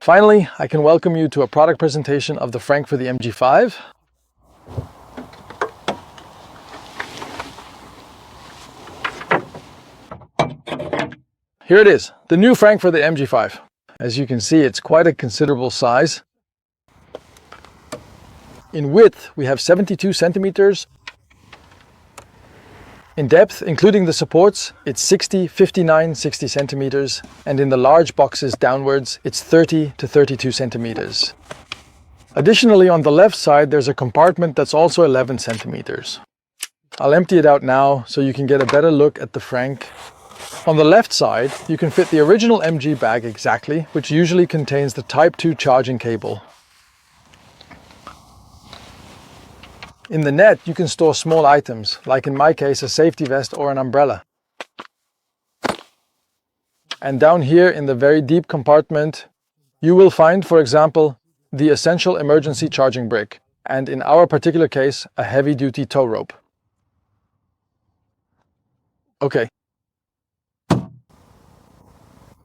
Finally, I can welcome you to a product presentation of the Frunk for the MG5. Here it is, the new Frunk for the MG5. As you can see, it's quite a considerable size. In width, we have 72 centimeters. In depth, including the supports, it's 60 centimeters, and in the large boxes downwards, it's 30 to 32 centimeters. Additionally, on the left side, there's a compartment that's also 11 centimeters. I'll empty it out now so you can get a better look at the Frunk. On the left side, you can fit the original MG bag exactly, which usually contains the Type 2 charging cable. In the net, you can store small items, like in my case, a safety vest or an umbrella. And down here in the very deep compartment, you will find, for example, the essential emergency charging brick, and in our particular case, a heavy-duty tow rope. Okay.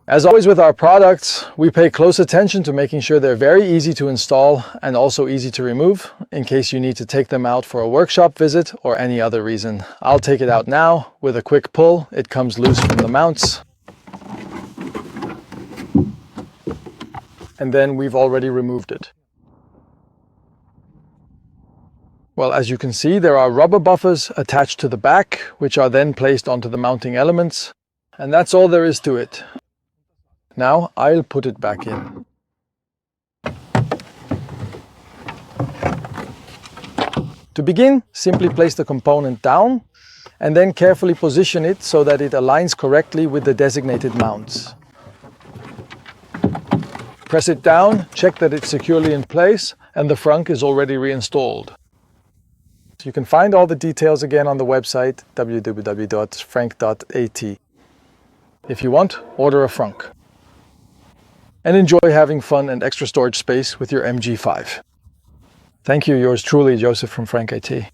As always with our products, we pay close attention to making sure they're very easy to install and also easy to remove in case you need to take them out for a workshop visit or any other reason. I'll take it out now. With a quick pull, it comes loose from the mounts. And then we've already removed it. Well, as you can see, there are rubber buffers attached to the back, which are then placed onto the mounting elements. And that's all there is to it. Now I'll put it back in. To begin, simply place the component down and then carefully position it so that it aligns correctly with the designated mounts. Press it down, check that it's securely in place, and the Frunk is already reinstalled. You can find all the details again on the website www.frunk.at. If you want, order a Frunk. And enjoy having fun and extra storage space with your MG5. Thank you, yours truly, Josef from frunk.at.